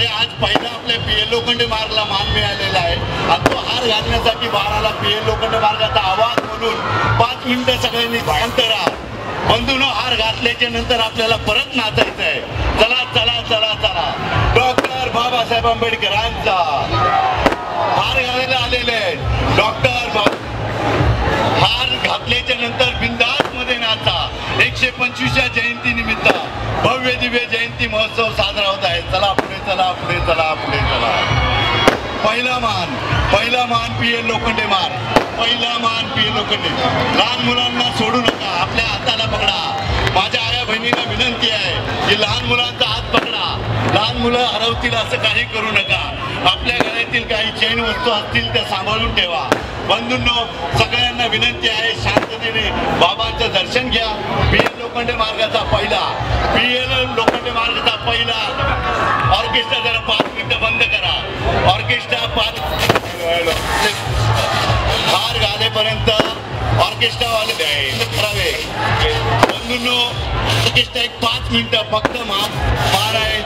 अरे आज पहिला आपल्या पीए लोखंडे मार्गला मान मिळालेला आहे आणि तो हार घालण्यासाठी बाळाला पीए लोखंडे मार्गाचा आवाज म्हणून 5 मिनिटं सगळ्यांनी शांत राहा. बंधूंनो, हार घातल्याच्या नंतर आपल्याला परत नाचायचं आहे. चला चला चला चला. डॉक्टर बाबासाहेब आंबेडकरांचा हार घालायला आलेले आहेत. हार घातल्याच्या नंतर बिंदास मध्ये नाचा. 125व्या जयंती निमित्त भव्य दिव्य जयंती महोत्सव साजरा होत आहे. चला पुढे चला पुढे चला पुढे चला. पहिला मान पीए लोखंडे मार्ग. पहिला मान पीए लोखंडे. लहान मुलांना सोडू नका, आपल्या हाताला पकडा. माझ्या आया बहिणीला विनंती आहे की लहान मुलांचा हात पकडा. लहान मुलं हरवतील असं काही करू नका. आपल्या घरातील काही चैन वस्तू असतील त्या सांभाळून ठेवा. बंधूंनो, सगळ्यांना विनंती आहे शांततेने बाबांचं दर्शन घ्या. पीए लोखंडे मार्गाचा पहिला ऑर्केस्ट्रा जरा 5 मिनिटं बंद करा. ऑर्केस्ट्रा हार घालेपर्यंत ऑर्केस्ट्रावाले करावे. बंधूंनो, ऑर्केस्ट्रा एक 5 मिनिटं फक्त मान आहे.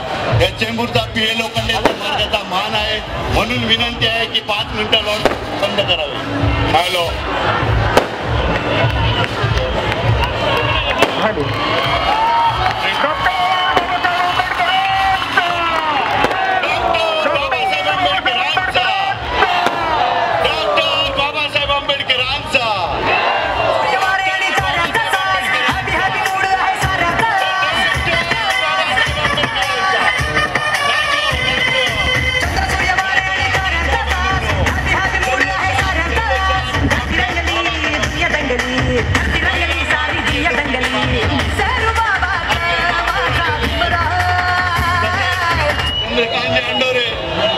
या चेंबूरचा पीए लोखंडे मार्गाचा मान आहे म्हणून विनंती आहे की 5 मिनिटं लावून बंद करावे. हॅलो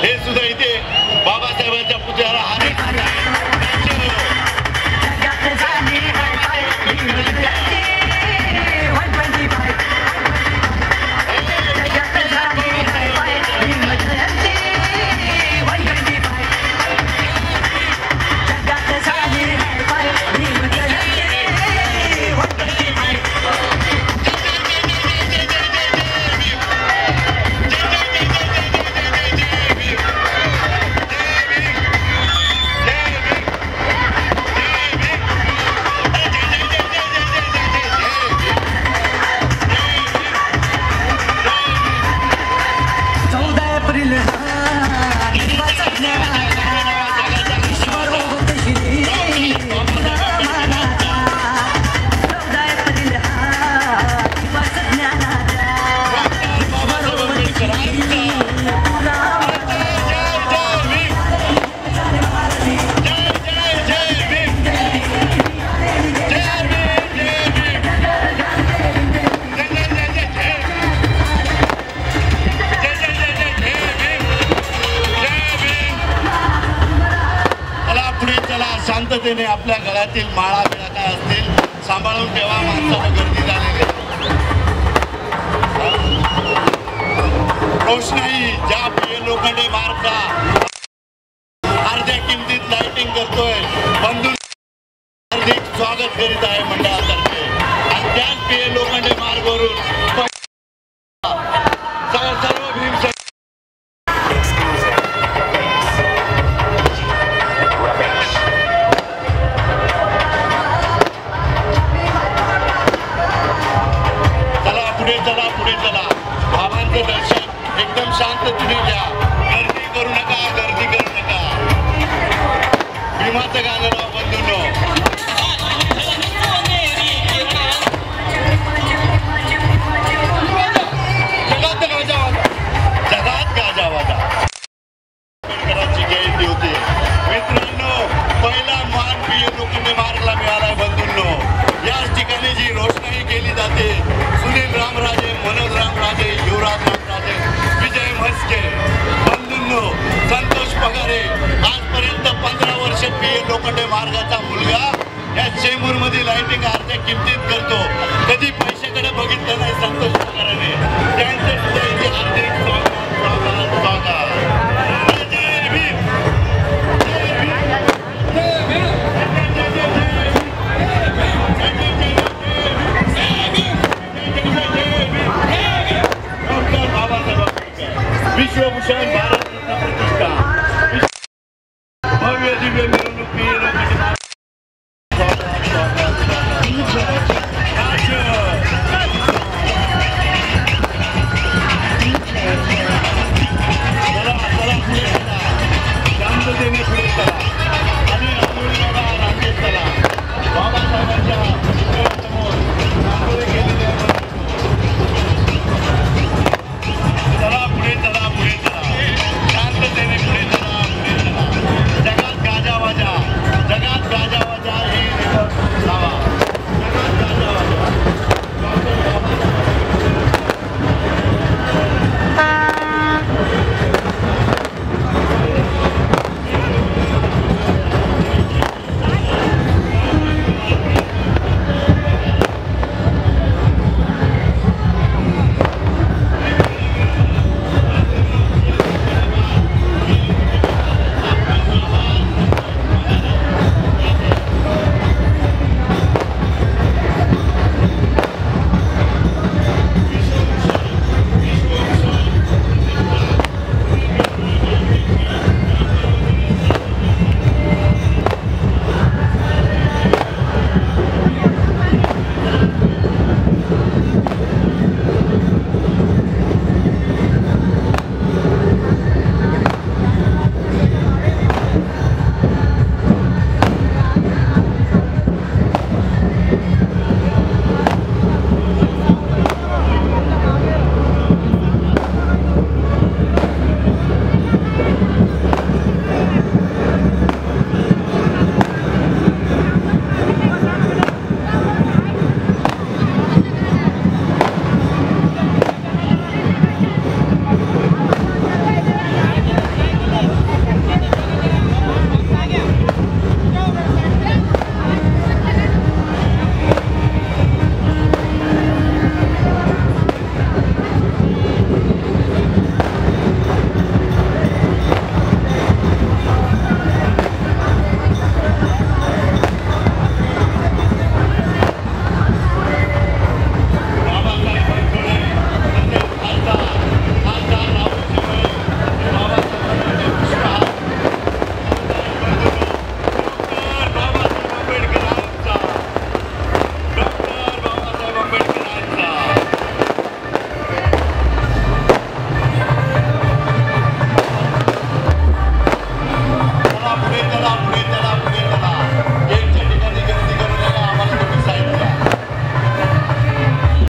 हे सुद्धा इथे बाबासाहेबांच्या पुतळ्याला शांततेने आपल्या गळ्यातील माळा बिळा काय असतील सांभाळून ठेवा. माणसाला गर्दी झालेली रोषणाई ज्या पीए लोखंडे मार्गचा अर्ध्या किमतीत लाइटिंग करतोय. बंधू हार्दिक स्वागत करीत आहे मंडळातर्फे. आणि त्याच पीए लोखंडे मार्गवरून सर्व भीम पुढे चला. बाबांचं दर्शन एकदम शांततेने घ्या. गर्दी करू नका. भीमाचं गाणं राव बंधूंनो. जगात गाजावाजा आंबेडकरांची जयंती होती. मित्रांनो, पहिला मान पीए लोखंडे मार्गला मिळालाय. बंधूंनो, याच ठिकाणी जी रोषणाई केली जाते सुनील रामराजे, मनोज रामराजे, युवराज रामराजे, विजय म्हस्के. बंधूंनो, संतोष पगारे आजपर्यंत 15 वर्ष पीए लोखंडे मार्गाचा मुलगा या चेंबूर मध्ये लाइटिंग अर्ध्या किमतीत करतो. कधी पैशाकडे बघितलं नाही संतोष पगाराने. त्यांचं सुद्धा इथे हार्दिक स्वागत. जय भीम. विश्वभूषण भारतरत्न प्रतिष्ठा भव्य दिव्य मिरवणूक